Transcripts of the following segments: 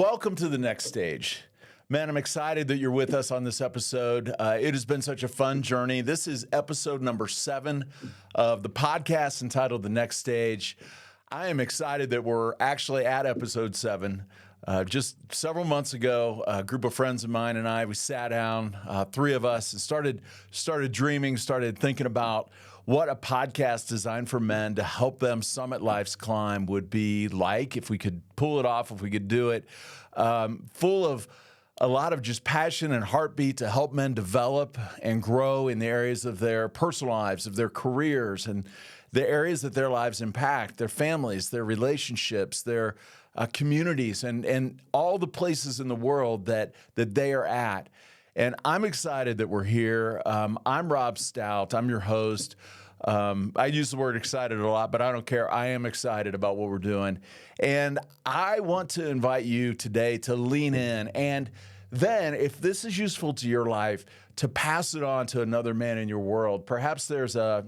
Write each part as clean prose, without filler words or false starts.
Welcome to the next stage. Man, I'm excited that you're with us on this episode. It has been such a fun journey. This is episode number 7 of the podcast entitled The Next Stage. I am excited that we're actually at episode 7. Just several months ago, a group of friends of mine and I, we sat down, 3 of us, and started dreaming, started thinking about what a podcast designed for men to help them summit life's climb would be like if we could pull it off, if we could do it, full of a lot of just passion and heartbeat to help men develop and grow in the areas of their personal lives, of their careers, and the areas that their lives impact, their families, their relationships, their communities, and all the places in the world that they are at. And I'm excited that we're here. I'm Rob Stout. I'm your host. I use the word excited a lot, but I don't care. I am excited about what we're doing. And I want to invite you today to lean in. And then, if this is useful to your life, to pass it on to another man in your world. Perhaps there's a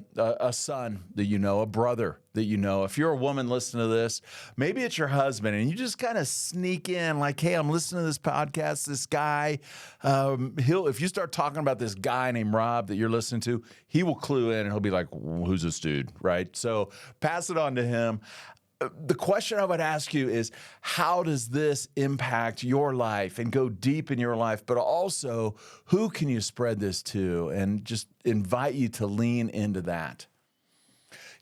son that you know, a brother that you know. If you're a woman listening to this, maybe it's your husband, and you just kind of sneak in like, hey, I'm listening to this podcast, this guy. If you start talking about this guy named Rob that you're listening to, he will clue in, and he'll be like, who's this dude, right? So pass it on to him. The question I would ask you is, how does this impact your life and go deep in your life? But also, who can you spread this to? And just invite you to lean into that.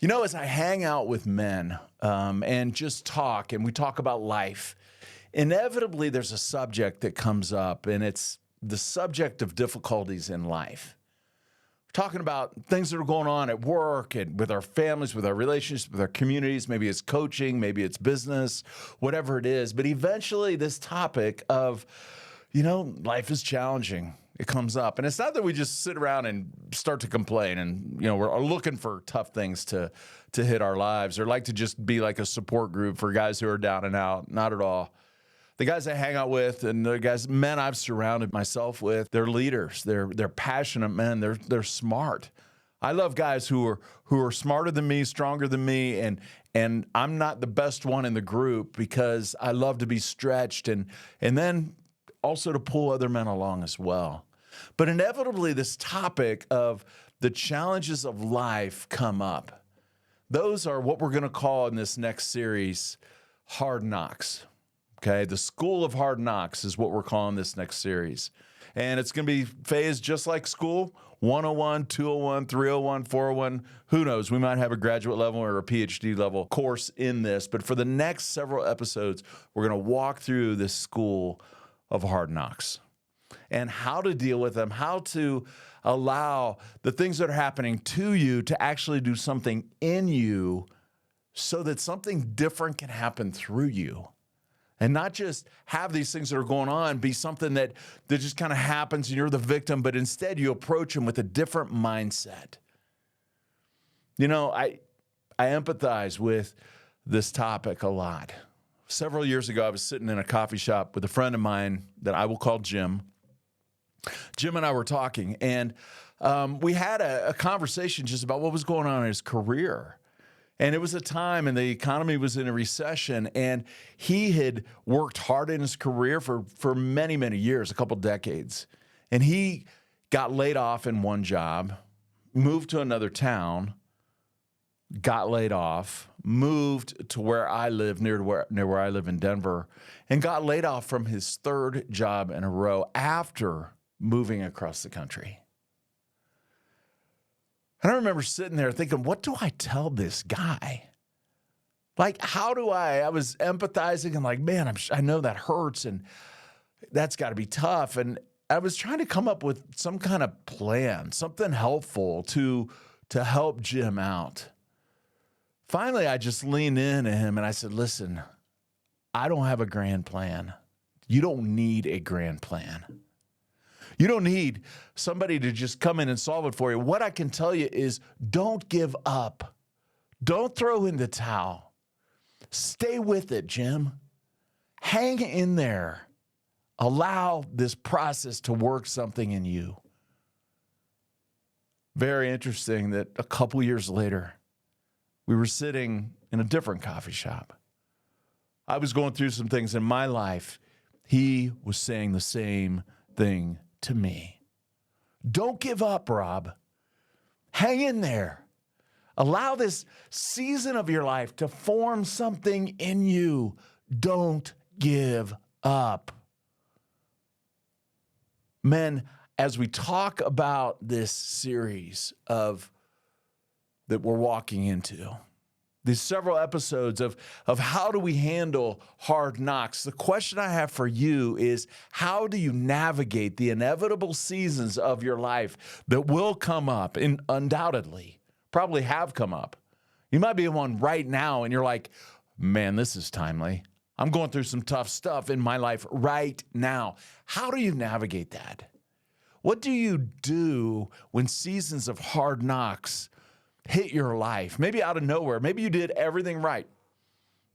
You know, as I hang out with men and just talk, and we talk about life, inevitably there's a subject that comes up, and it's the subject of difficulties in life. Talking about things that are going on at work and with our families, with our relationships, with our communities. Maybe it's coaching, maybe it's business, whatever it is. But eventually this topic of, life is challenging. It comes up. And it's not that we just sit around and start to complain and, we're looking for tough things to hit our lives, or like to just be like a support group for guys who are down and out. Not at all. The guys I hang out with and the men I've surrounded myself with, they're leaders. They're passionate men. They're smart. I love guys who are smarter than me, stronger than me, and I'm not the best one in the group because I love to be stretched and then also to pull other men along as well. But inevitably, this topic of the challenges of life come up. Those are what we're going to call in this next series hard knocks. Okay, the School of Hard Knocks is what we're calling this next series. And it's going to be phased just like school, 101, 201, 301, 401. Who knows? We might have a graduate level or a PhD level course in this. But for the next several episodes, we're going to walk through this School of Hard Knocks and how to deal with them, how to allow the things that are happening to you to actually do something in you so that something different can happen through you. And not just have these things that are going on be something that just kind of happens and you're the victim, but instead you approach them with a different mindset. I empathize with this topic a lot. Several years ago, I was sitting in a coffee shop with a friend of mine that I will call Jim. Jim and I were talking, and we had a conversation just about what was going on in his career. And it was a time, and the economy was in a recession, and he had worked hard in his career for many, many years, a couple decades. And he got laid off in one job, moved to another town, got laid off, moved to where I live, near where I live in Denver, and got laid off from his 3rd job in a row after moving across the country. And I remember sitting there thinking, what do I tell this guy? Like, how do I was empathizing and like, man, I know that hurts and that's got to be tough. And I was trying to come up with some kind of plan, something helpful to help Jim out. Finally, I just leaned in to him and I said, listen, I don't have a grand plan. You don't need a grand plan. You don't need somebody to just come in and solve it for you. What I can tell you is don't give up. Don't throw in the towel. Stay with it, Jim. Hang in there. Allow this process to work something in you. Very interesting that a couple years later, we were sitting in a different coffee shop. I was going through some things in my life he was saying the same thing to me. Don't give up, Rob. Hang in there. Allow this season of your life to form something in you. Don't give up. Men, as we talk about this series that we're walking into, these several episodes of how do we handle hard knocks, the question I have for you is, how do you navigate the inevitable seasons of your life that will come up, and undoubtedly probably have come up? You might be in one right now and you're like, man, this is timely. I'm going through some tough stuff in my life right now. How do you navigate that? What do you do when seasons of hard knocks hit your life? Maybe out of nowhere. Maybe you did everything right.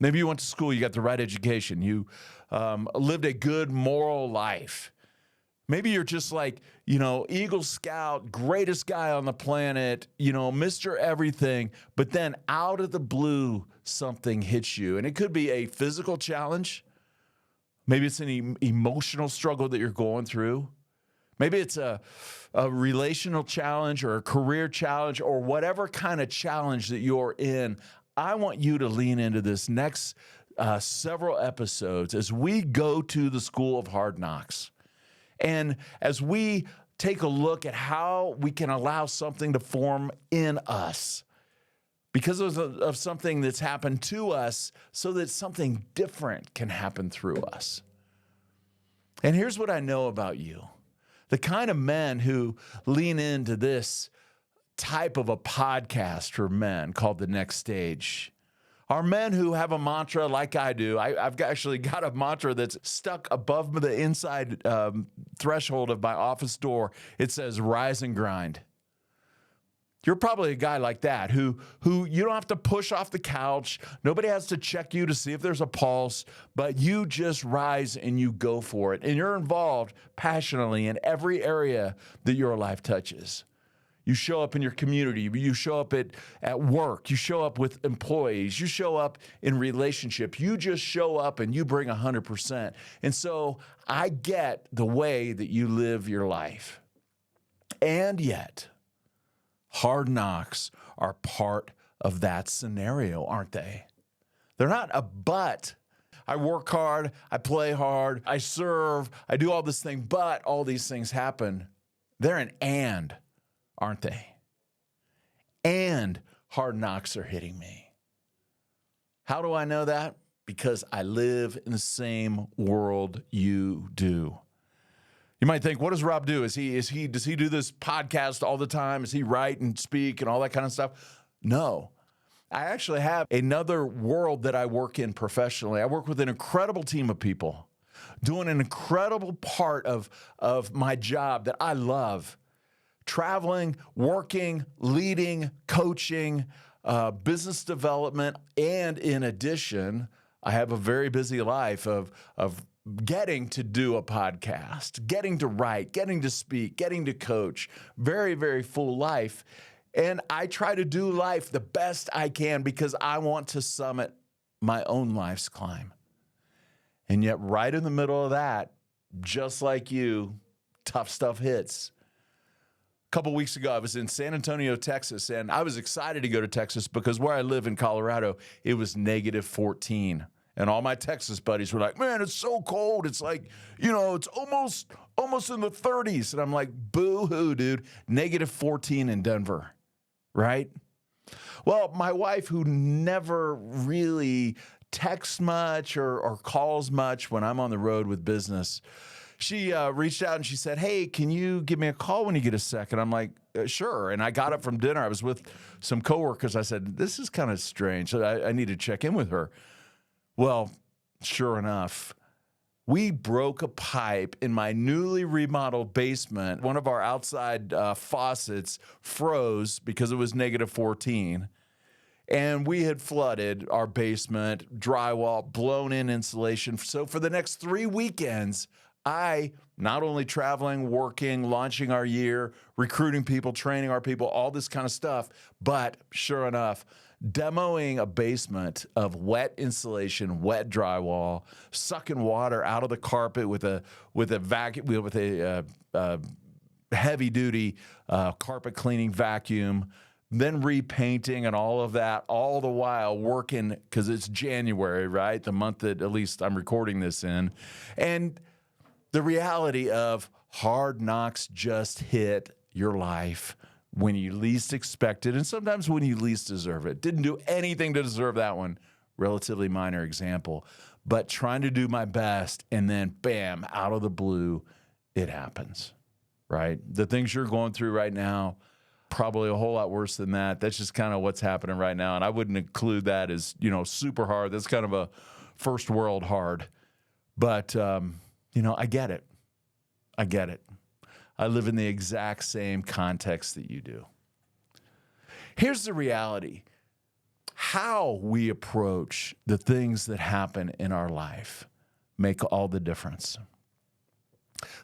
Maybe you went to school, you got the right education, you lived a good moral life. Maybe you're just like, Eagle Scout, greatest guy on the planet, Mr. Everything, but then out of the blue, something hits you. And it could be a physical challenge. Maybe it's an emotional struggle that you're going through. Maybe it's a relational challenge or a career challenge or whatever kind of challenge that you're in. I want you to lean into this next several episodes as we go to the school of hard knocks. And as we take a look at how we can allow something to form in us because of something that's happened to us so that something different can happen through us. And here's what I know about you. The kind of men who lean into this type of a podcast for men called The Next Stage are men who have a mantra like I do. I've actually got a mantra that's stuck above the inside threshold of my office door. It says, rise and grind. You're probably a guy like that who you don't have to push off the couch. Nobody has to check you to see if there's a pulse, but you just rise and you go for it. And you're involved passionately in every area that your life touches. You show up in your community. You show up at work. You show up with employees. You show up in relationship. You just show up and you bring 100%. And so I get the way that you live your life. And yet, hard knocks are part of that scenario, aren't they? They're not a but. I work hard, I play hard, I serve, I do all this thing, but all these things happen. They're an and, aren't they? And hard knocks are hitting me. How do I know that? Because I live in the same world you do. You might think, what does Rob do? Does he do this podcast all the time? Does he write and speak and all that kind of stuff? No. I actually have another world that I work in professionally. I work with an incredible team of people doing an incredible part of my job that I love. Traveling, working, leading, coaching, business development, and in addition, I have a very busy life of getting to do a podcast, getting to write, getting to speak, getting to coach. Very, very full life. And I try to do life the best I can because I want to summit my own life's climb. And yet right in the middle of that, just like you, tough stuff hits. A couple weeks ago, I was in San Antonio, Texas, and I was excited to go to Texas because where I live in Colorado, it was -14. And all my Texas buddies were like, man, it's so cold. It's like, it's almost in the 30s. And I'm like, boo-hoo, dude. -14 in Denver, right? Well, my wife, who never really texts much or calls much when I'm on the road with business, she reached out and she said, hey, can you give me a call when you get a second? I'm like, sure. And I got up from dinner. I was with some coworkers. I said, this is kind of strange. So I need to check in with her. Well, sure enough, we broke a pipe in my newly remodeled basement. One of our outside faucets froze because it was -14. And we had flooded our basement, drywall, blown in insulation. So for the next 3 weekends, I, not only traveling, working, launching our year, recruiting people, training our people, all this kind of stuff, but sure enough, demoing a basement of wet insulation, wet drywall, sucking water out of the carpet with a vacuum, with a heavy duty carpet cleaning vacuum, then repainting and all of that, all the while working, because it's January, right? The month that at least I'm recording this in. And the reality of hard knocks just hit your life when you least expect it, and sometimes when you least deserve it. Didn't do anything to deserve that one. Relatively minor example. But trying to do my best, and then bam, out of the blue, it happens, right? The things you're going through right now, probably a whole lot worse than that. That's just kind of what's happening right now. And I wouldn't include that as, super hard. That's kind of a first world hard. But, I get it. I get it. I live in the exact same context that you do. Here's the reality. How we approach the things that happen in our life make all the difference.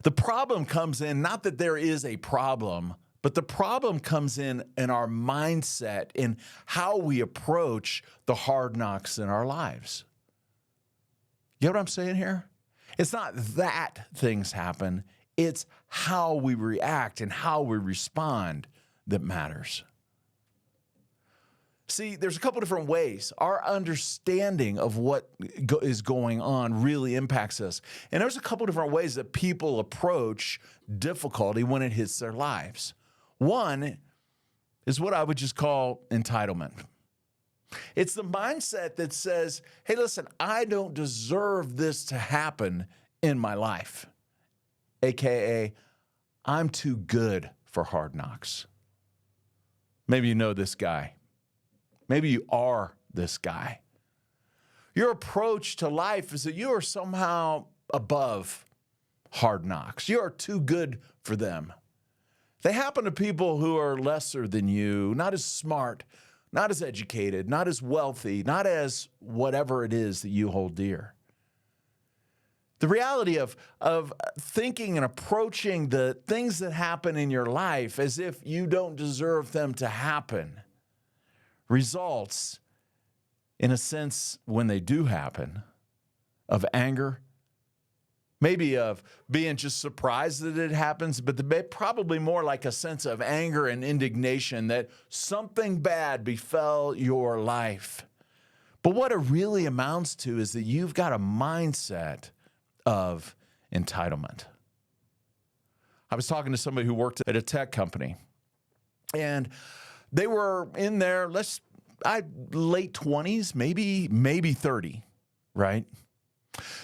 The problem comes in, not that there is a problem, but the problem comes in our mindset, in how we approach the hard knocks in our lives. You know what I'm saying here? It's not that things happen. It's how we react and how we respond that matters. See, there's a couple different ways. Our understanding of what is going on really impacts us. And there's a couple different ways that people approach difficulty when it hits their lives. One is what I would just call entitlement. It's the mindset that says, hey, listen, I don't deserve this to happen in my life. AKA, I'm too good for hard knocks. Maybe you know this guy. Maybe you are this guy. Your approach to life is that you are somehow above hard knocks. You are too good for them. They happen to people who are lesser than you, not as smart, not as educated, not as wealthy, not as whatever it is that you hold dear. The reality of thinking and approaching the things that happen in your life as if you don't deserve them to happen results, in a sense, when they do happen, of anger, maybe of being just surprised that it happens, but probably more like a sense of anger and indignation that something bad befell your life. But what it really amounts to is that you've got a mindset of entitlement. I was talking to somebody who worked at a tech company, and they were in their late 20s, maybe 30, right?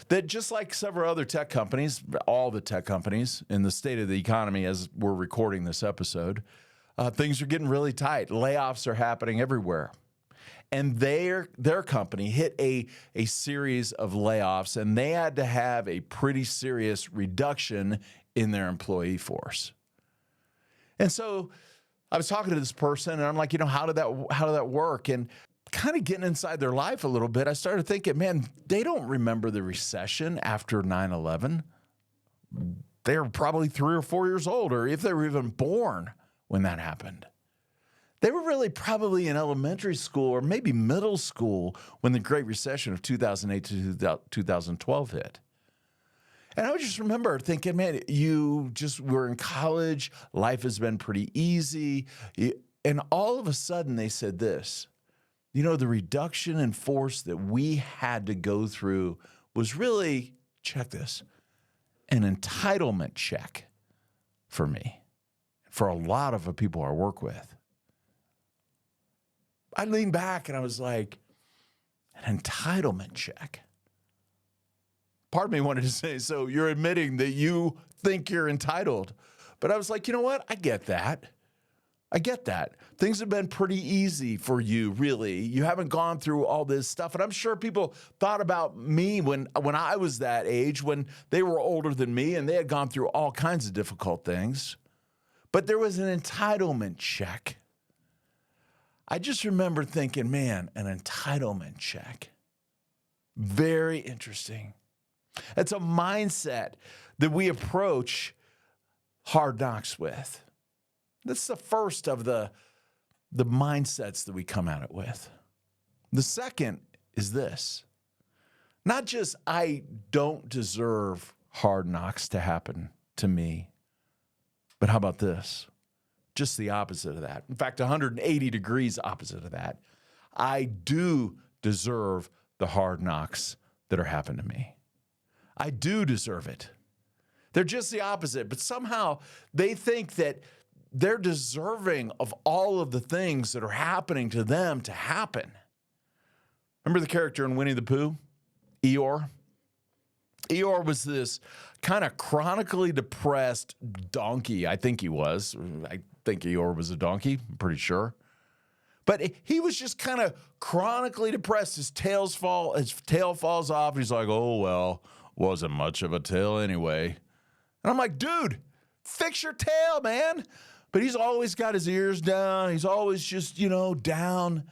That just like several other tech companies, all the tech companies in the state of the economy as we're recording this episode, things are getting really tight. Layoffs are happening everywhere. And their company hit a series of layoffs, and they had to have a pretty serious reduction in their employee force. And so I was talking to this person, and I'm like, how did that work? And kind of getting inside their life a little bit, I started thinking, man, they don't remember the recession after 9/11. They were probably 3 or 4 years old, or if they were even born when that happened. They were really probably in elementary school or maybe middle school when the Great Recession of 2008 to 2012 hit. And I just remember thinking, man, you just were in college, life has been pretty easy. And all of a sudden they said this, the reduction in force that we had to go through was really, check this, an entitlement check for me, for a lot of the people I work with. I leaned back and I was like, an entitlement check. Part of me wanted to say, so you're admitting that you think you're entitled. But I was like, you know what? I get that. Things have been pretty easy for you, really. You haven't gone through all this stuff. And I'm sure people thought about me when I was that age, when they were older than me and they had gone through all kinds of difficult things. But there was an entitlement check. I just remember thinking, man, an entitlement check. Very interesting. It's a mindset that we approach hard knocks with. That's the first of the mindsets that we come at it with. The second is this. Not just I don't deserve hard knocks to happen to me, but how about this? Just the opposite of that. In fact, 180 degrees opposite of that. I do deserve the hard knocks that are happening to me. I do deserve it. They're just the opposite, but somehow they think that they're deserving of all of the things that are happening to them to happen. Remember the character in Winnie the Pooh? Eeyore? Eeyore was this kind of chronically depressed donkey. I think he was. I think Eeyore was a donkey. I'm pretty sure. But he was just kind of chronically depressed. His tail falls off. He's like, oh, well, wasn't much of a tail anyway. And I'm like, dude, fix your tail, man. But he's always got his ears down. He's always just, down.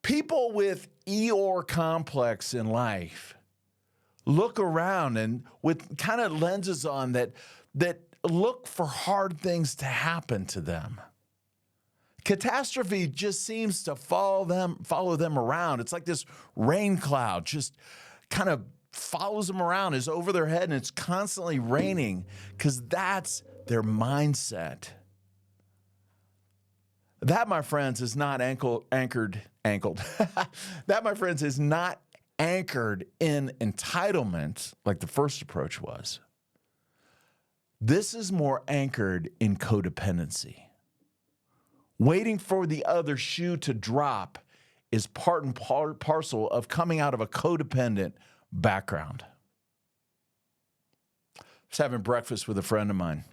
People with Eeyore complex in life look around and with kind of lenses on that look for hard things to happen to them. Catastrophe just seems to follow them around. It's like this rain cloud just kind of follows them around, is over their head, and it's constantly raining because that's their mindset. That, my friends, is not anchored. That, my friends, is not anchored in entitlement like the first approach was. This is more anchored in codependency. Waiting for the other shoe to drop is part and parcel of coming out of a codependent background. I was having breakfast with a friend of mine.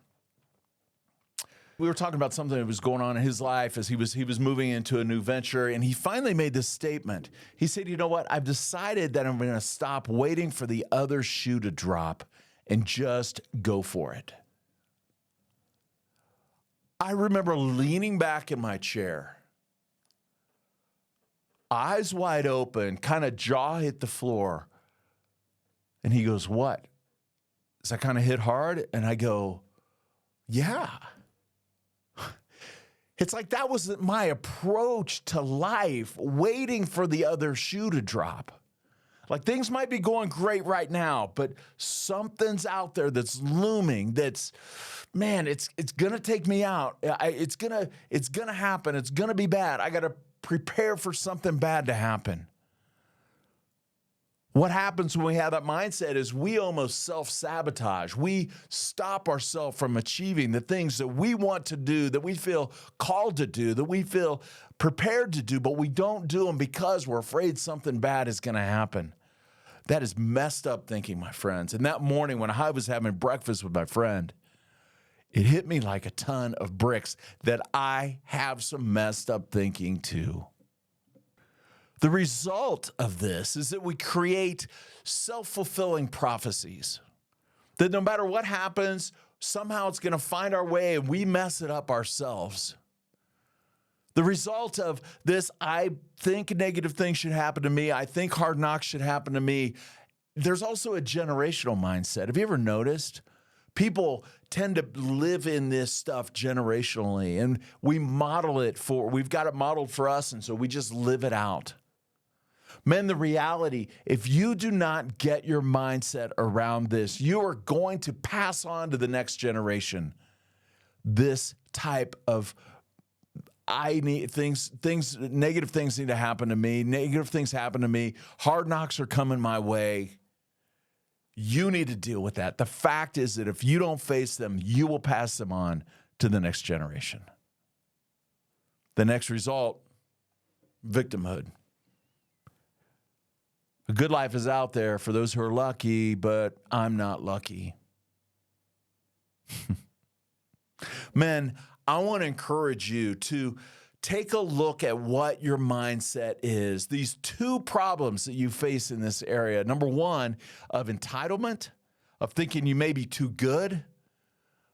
We were talking about something that was going on in his life as he was moving into a new venture, and he finally made this statement. He said, you know what? I've decided that I'm going to stop waiting for the other shoe to drop and just go for it. I remember leaning back in my chair, eyes wide open, kind of jaw hit the floor. And he goes, what? Does that kind of hit hard? And I go, yeah. It's like that was my approach to life, waiting for the other shoe to drop. Like things might be going great right now, but something's out there that's looming. That's, man, it's gonna take me out. It's gonna happen. It's gonna be bad. I gotta prepare for something bad to happen. What happens when we have that mindset is we almost self-sabotage. We stop ourselves from achieving the things that we want to do, that we feel called to do, that we feel prepared to do, but we don't do them because we're afraid something bad is going to happen. That is messed up thinking, my friends. And that morning when I was having breakfast with my friend, it hit me like a ton of bricks that I have some messed up thinking too. The result of this is that we create self-fulfilling prophecies. That no matter what happens, somehow it's going to find our way and we mess it up ourselves. The result of this, I think negative things should happen to me. I think hard knocks should happen to me. There's also a generational mindset. Have you ever noticed? People tend to live in this stuff generationally, and we've got it modeled for us, and so we just live it out. Men, the reality, if you do not get your mindset around this, you are going to pass on to the next generation this type of negative things need to happen to me, negative things happen to me, hard knocks are coming my way. You need to deal with that. The fact is that if you don't face them, you will pass them on to the next generation. The next result, victimhood. A good life is out there for those who are lucky, but I'm not lucky. Men, I want to encourage you to take a look at what your mindset is. These two problems that you face in this area. Number one, of entitlement, of thinking you may be too good.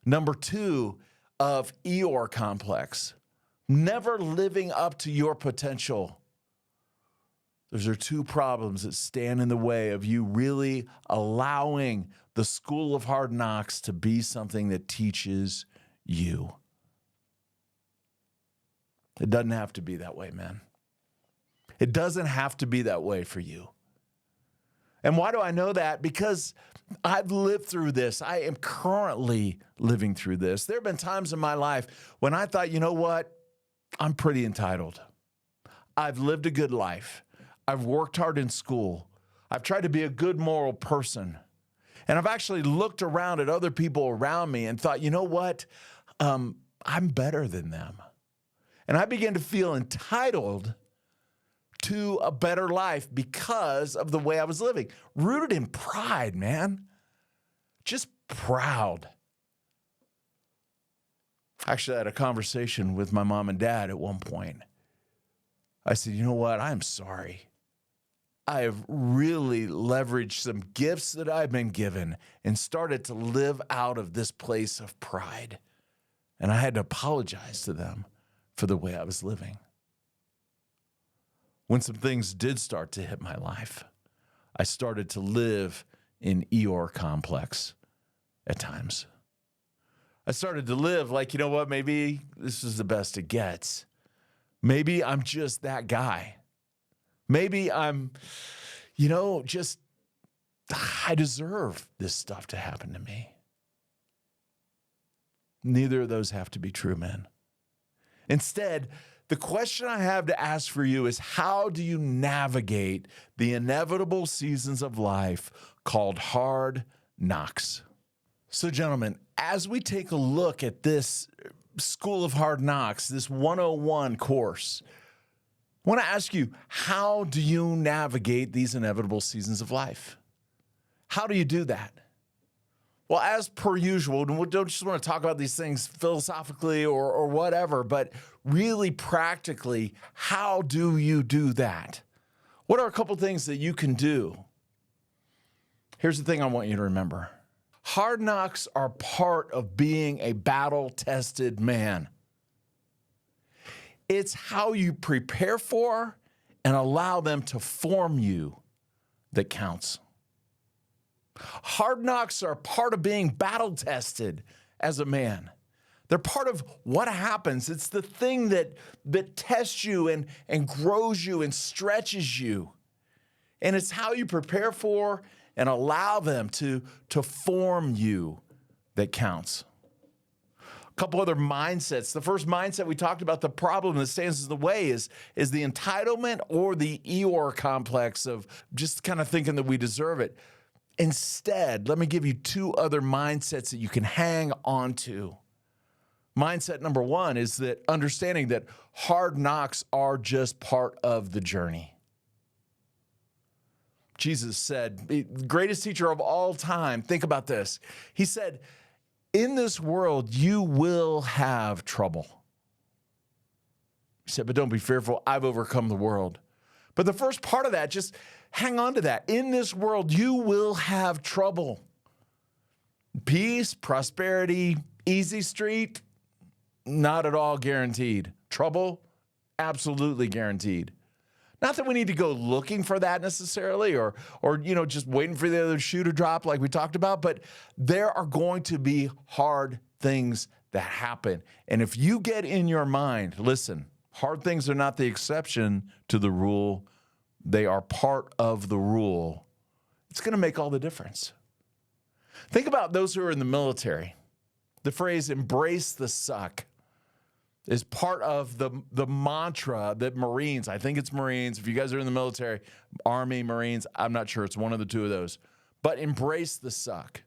Number two, of Eeyore complex, never living up to your potential. Those are two problems that stand in the way of you really allowing the school of hard knocks to be something that teaches you. It doesn't have to be that way, man. It doesn't have to be that way for you. And why do I know that? Because I've lived through this. I am currently living through this. There have been times in my life when I thought, you know what? I'm pretty entitled. I've lived a good life. I've worked hard in school. I've tried to be a good moral person. And I've actually looked around at other people around me and thought, you know what? I'm better than them. And I began to feel entitled to a better life because of the way I was living. Rooted in pride, man. Just proud. Actually, I had a conversation with my mom and dad at one point. I said, you know what? I'm sorry. I have really leveraged some gifts that I've been given and started to live out of this place of pride. And I had to apologize to them for the way I was living. When some things did start to hit my life, I started to live in Eeyore complex at times. I started to live like, you know what, maybe this is the best it gets. Maybe I'm just that guy. Maybe I'm, I deserve this stuff to happen to me. Neither of those have to be true, men. Instead, the question I have to ask for you is, how do you navigate the inevitable seasons of life called hard knocks? So, gentlemen, as we take a look at this School of Hard Knocks, this 101 course, I want to ask you, how do you navigate these inevitable seasons of life? How do you do that? Well, as per usual, we don't just want to talk about these things philosophically or whatever, but really practically, how do you do that? What are a couple things that you can do? Here's the thing I want you to remember. Hard knocks are part of being a battle-tested man. It's how you prepare for and allow them to form you that counts. Hard knocks are part of being battle-tested as a man. They're part of what happens. It's the thing that tests you and grows you and stretches you. And it's how you prepare for and allow them to form you that counts. A couple other mindsets. The first mindset we talked about, the problem that stands in the way is the entitlement or the Eeyore complex of just kind of thinking that we deserve it. Instead, let me give you two other mindsets that you can hang on to. Mindset number one is that understanding that hard knocks are just part of the journey. Jesus said, the greatest teacher of all time, think about this. He said, in this world, you will have trouble. He said, but don't be fearful. I've overcome the world. But the first part of that, just hang on to that. In this world, you will have trouble. Peace, prosperity, easy street, not at all guaranteed. Trouble, absolutely guaranteed. Not that we need to go looking for that necessarily or just waiting for the other shoe to drop like we talked about, but there are going to be hard things that happen. And if you get in your mind, listen, hard things are not the exception to the rule. They are part of the rule. It's going to make all the difference. Think about those who are in the military. The phrase embrace the suck is part of the mantra that Marines, I think it's Marines, if you guys are in the military, Army, Marines, I'm not sure, it's one of the two of those, but embrace the suck.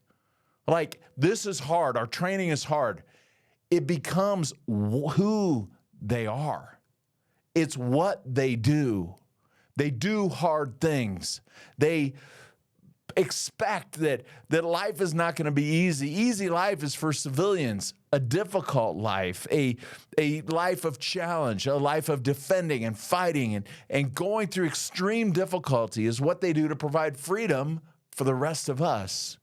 Like, this is hard, our training is hard. It becomes who they are. It's what they do. They do hard things. They expect that life is not going to be easy. Easy life is for civilians. A difficult life, a life of challenge, a life of defending and fighting and going through extreme difficulty is what they do to provide freedom for the rest of us.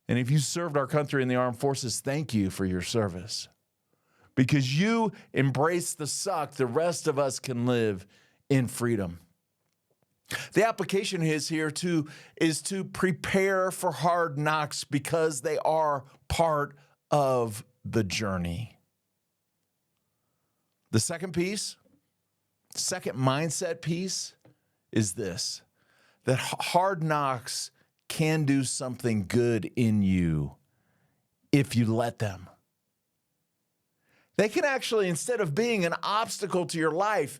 And if you served our country in the armed forces, thank you for your service. Because you embrace the suck, the rest of us can live in freedom. The application is to prepare for hard knocks because they are part of the journey. The second piece, Second mindset piece is this, that hard knocks can do something good in you if you let them. They can actually, instead of being an obstacle to your life,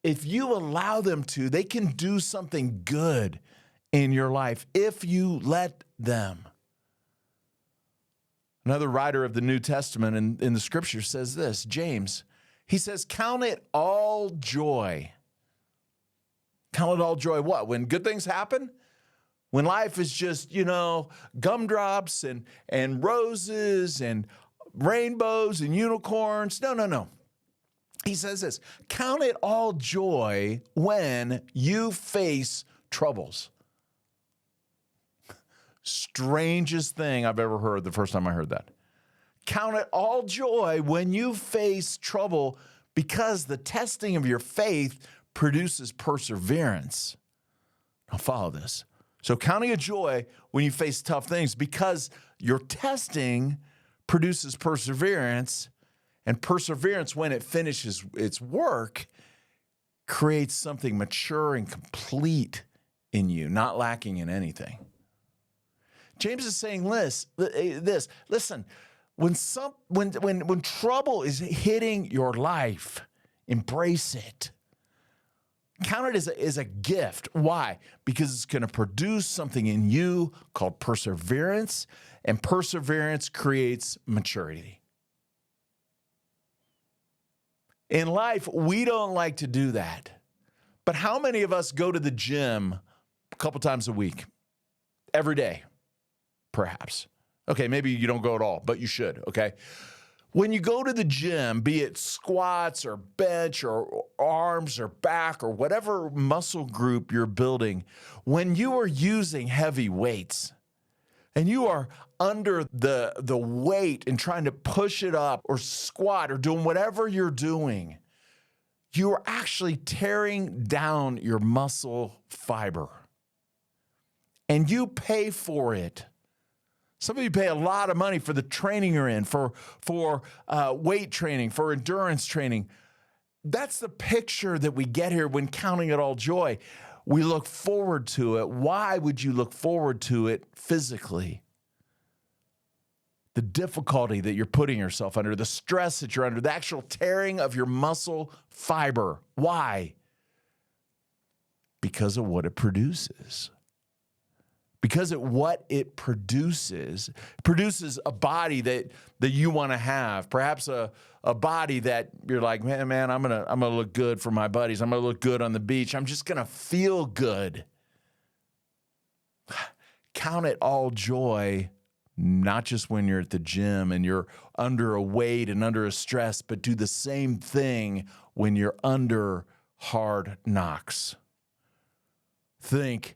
if you allow them to, they can do something good in your life if you let them. Another writer of the New Testament in the scripture says this, James, he says, count it all joy. Count it all joy what? When good things happen? When life is just, gumdrops and roses and rainbows and unicorns? No. He says this, count it all joy when you face troubles. Strangest thing I've ever heard the first time I heard that. Count it all joy when you face trouble because the testing of your faith produces perseverance. Now follow this. So counting it joy when you face tough things because your testing produces perseverance, and perseverance, when it finishes its work, creates something mature and complete in you, not lacking in anything. James is saying this, listen, when trouble is hitting your life, embrace it. Count it as a gift. Why? Because it's going to produce something in you called perseverance, and perseverance creates maturity. In life, we don't like to do that. But how many of us go to the gym a couple times a week? Every day, perhaps. Okay, maybe you don't go at all, but you should, okay? When you go to the gym, be it squats or bench or arms or back or whatever muscle group you're building, when you are using heavy weights and you are under the weight and trying to push it up or squat or doing whatever you're doing, you are actually tearing down your muscle fiber. And you pay for it. Some of you pay a lot of money for the training you're in, for weight training, for endurance training. That's the picture that we get here when counting it all joy. We look forward to it. Why would you look forward to it physically? The difficulty that you're putting yourself under, the stress that you're under, the actual tearing of your muscle fiber. Why? Because of what it produces. Because what it produces a body that you want to have. Perhaps a body that you're like, man, I'm gonna look good for my buddies. I'm gonna look good on the beach. I'm just gonna feel good. Count it all joy, not just when you're at the gym and you're under a weight and under a stress, but do the same thing when you're under hard knocks. Think,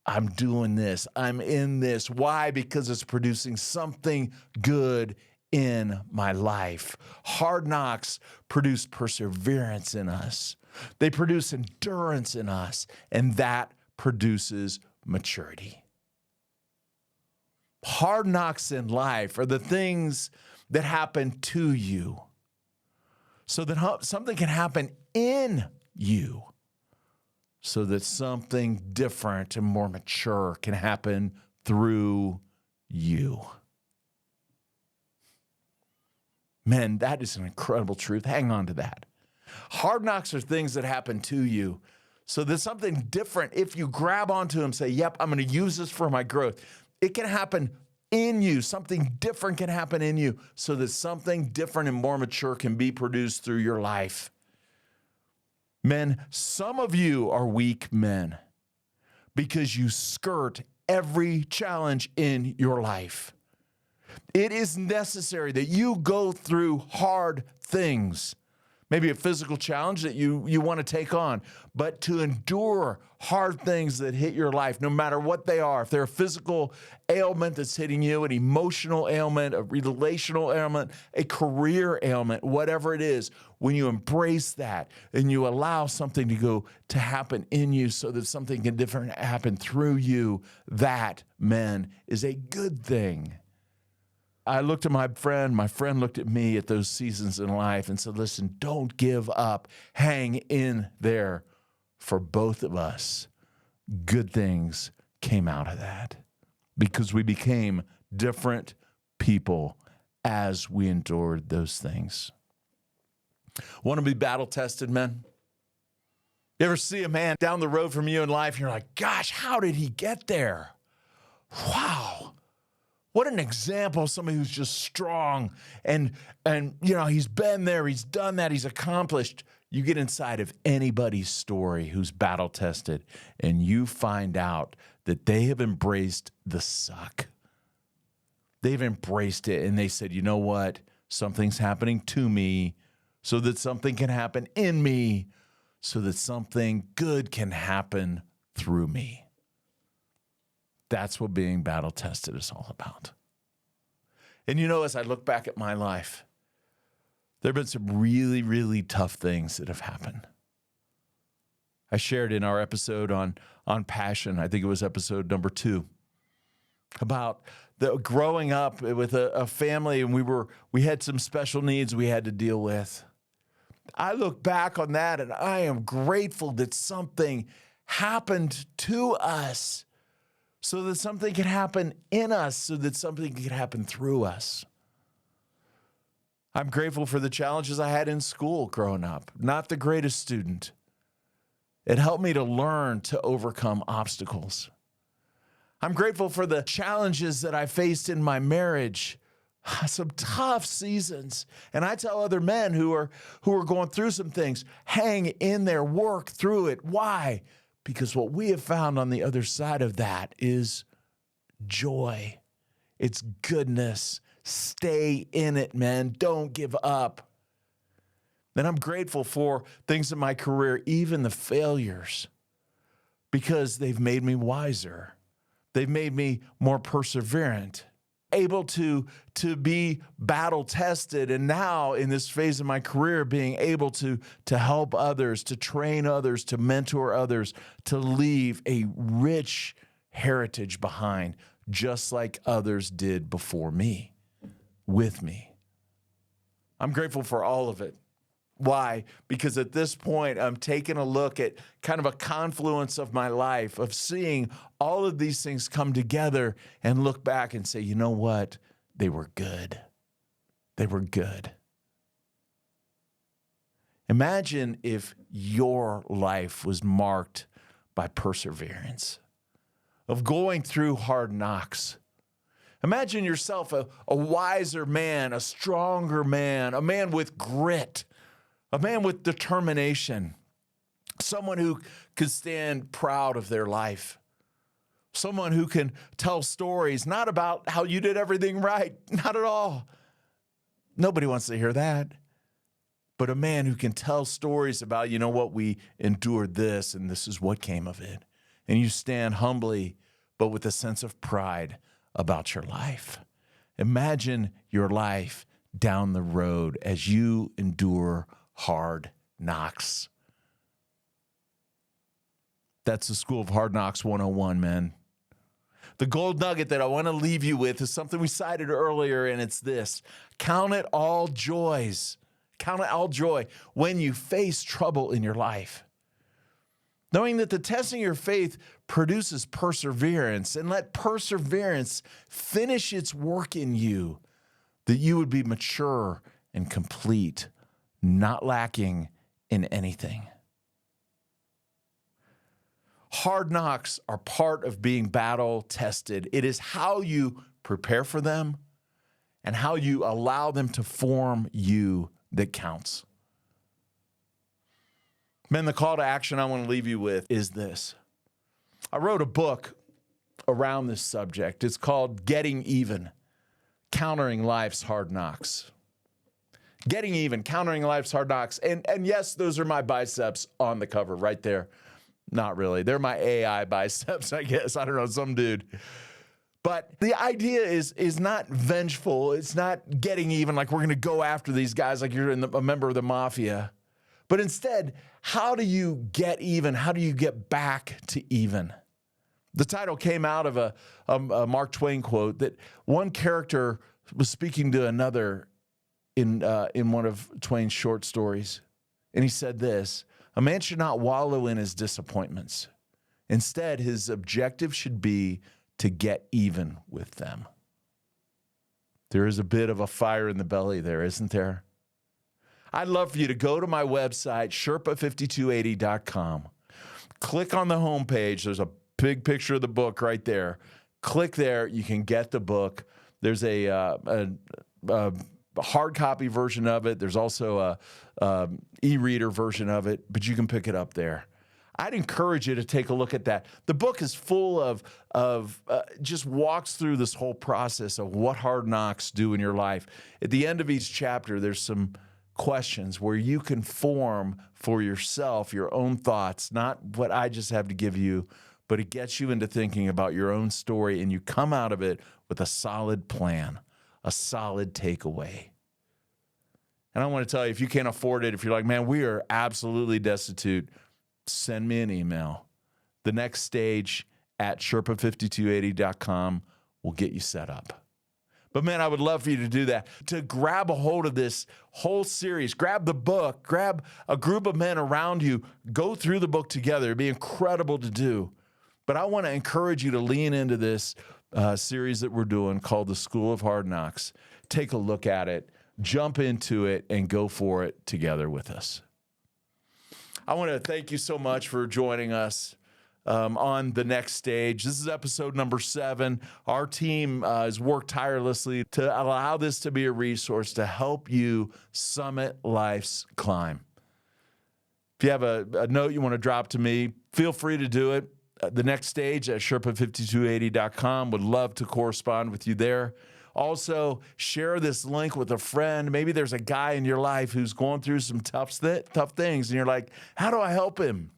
I'm doing this. I'm in this. Why? Because it's producing something good in my life. Hard knocks produce perseverance in us. They produce endurance in us, and that produces maturity. Hard knocks in life are the things that happen to you so that something can happen in you, so that something different and more mature can happen through you. Man, that is an incredible truth. Hang on to that. Hard knocks are things that happen to you so that something different, if you grab onto them, say, yep, I'm going to use this for my growth. It can happen in you. Something different can happen in you so that something different and more mature can be produced through your life. Men, some of you are weak men because you skirt every challenge in your life. It is necessary that you go through hard things, maybe a physical challenge that you want to take on, but to endure hard things that hit your life, no matter what they are. If they're a physical ailment that's hitting you, an emotional ailment, a relational ailment, a career ailment, whatever it is, when you embrace that and you allow something to happen in you so that something can different happen through you, that, men, is a good thing. I looked at my friend looked at me at those seasons in life and said, listen, don't give up. Hang in there. For both of us, good things came out of that because we became different people as we endured those things. Want to be battle tested, men? You ever see a man down the road from you in life and you're like, gosh, how did he get there? Wow. What an example of somebody who's just strong and he's been there, he's done that, he's accomplished. You get inside of anybody's story who's battle tested and you find out that they have embraced the suck. They've embraced it and they said, you know what? Something's happening to me so that something can happen in me so that something good can happen through me. That's what being battle tested is all about. And as I look back at my life, there have been some really, really tough things that have happened. I shared in our episode on passion, I think it was episode number 2, about growing up with a family and we had some special needs we had to deal with. I look back on that and I am grateful that something happened to us so that something could happen in us, so that something could happen through us. I'm grateful for the challenges I had in school growing up. Not the greatest student. It helped me to learn to overcome obstacles. I'm grateful for the challenges that I faced in my marriage. Some tough seasons. And I tell other men who are going through some things, hang in there, work through it. Why? Because what we have found on the other side of that is joy. It's goodness. Stay in it, man. Don't give up. And I'm grateful for things in my career, even the failures, because they've made me wiser. They've made me more perseverant, able to be battle tested. And now in this phase of my career, being able to help others, to train others, to mentor others, to leave a rich heritage behind, just like others did before me, with me. I'm grateful for all of it. Why? Because at this point, I'm taking a look at kind of a confluence of my life, of seeing all of these things come together and look back and say, you know what? They were good. They were good. Imagine if your life was marked by perseverance, of going through hard knocks. Imagine yourself a wiser man, a stronger man, a man with grit, a man with determination, someone who could stand proud of their life, someone who can tell stories, not about how you did everything right, not at all. Nobody wants to hear that. But a man who can tell stories about, you know what, we endured this and this is what came of it. And you stand humbly, but with a sense of pride about your life. Imagine your life down the road as you endure hard knocks. That's the School of Hard Knocks 101, man. The gold nugget that I want to leave you with is something we cited earlier, and it's this. Count it all joys. Count it all joy when you face trouble in your life, knowing that the testing of your faith produces perseverance, and let perseverance finish its work in you, that you would be mature and complete, not lacking in anything. Hard knocks are part of being battle tested. It is how you prepare for them and how you allow them to form you that counts. Men, the call to action I want to leave you with is this. I wrote a book around this subject. It's called Getting Even, Countering Life's Hard Knocks. Getting Even, Countering Life's Hard Knocks. And yes, those are my biceps on the cover right there. Not really. They're my AI biceps, I guess. I don't know, some dude. But the idea is not vengeful. It's not getting even like we're going to go after these guys like you're a member of the mafia. But instead, how do you get even? How do you get back to even? The title came out of a Mark Twain quote that one character was speaking to another in one of Twain's short stories, and he said this: a man should not wallow in his disappointments. Instead, his objective should be to get even with them. There is a bit of a fire in the belly there, isn't there? I'd love for you to go to my website, Sherpa5280.com. Click on the homepage. There's a big picture of the book right there. Click there. You can get the book. There's a hard copy version of it. There's also a e-reader version of it, but you can pick it up there. I'd encourage you to take a look at that. The book is full of just walks through this whole process of what hard knocks do in your life. At the end of each chapter, there's some questions where you can form for yourself your own thoughts, not what I just have to give you, but it gets you into thinking about your own story, and you come out of it with a solid plan, a solid takeaway. And I want to tell you, if you can't afford it, if you're like, man, we are absolutely destitute, send me an email. The next stage at Sherpa5280.com will get you set up. But man, I would love for you to do that, to grab a hold of this whole series, grab the book, grab a group of men around you, go through the book together. It'd be incredible to do. But I want to encourage you to lean into this series that we're doing called The School of Hard Knocks. Take a look at it, jump into it, and go for it together with us. I want to thank you so much for joining us on The Next Stage. This is episode number 7. Our team has worked tirelessly to allow this to be a resource to help you summit life's climb. If you have a note you want to drop to me, feel free to do it. The Next Stage at Sherpa5280.com. Would love to correspond with you there. Also, share this link with a friend. Maybe there's a guy in your life who's going through some tough things, and you're like, how do I help him?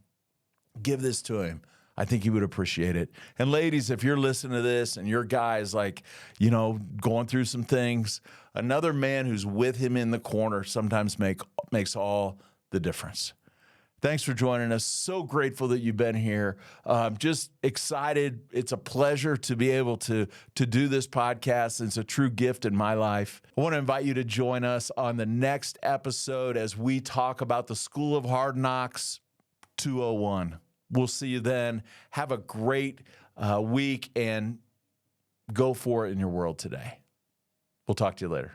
Give this to him. I think he would appreciate it. And ladies, if you're listening to this and your guy is like, going through some things, another man who's with him in the corner sometimes makes all the difference. Thanks for joining us. So grateful that you've been here. Just excited. It's a pleasure to be able to do this podcast. It's a true gift in my life. I want to invite you to join us on the next episode as we talk about the School of Hard Knocks 201. We'll see you then. Have a great week and go for it in your world today. We'll talk to you later.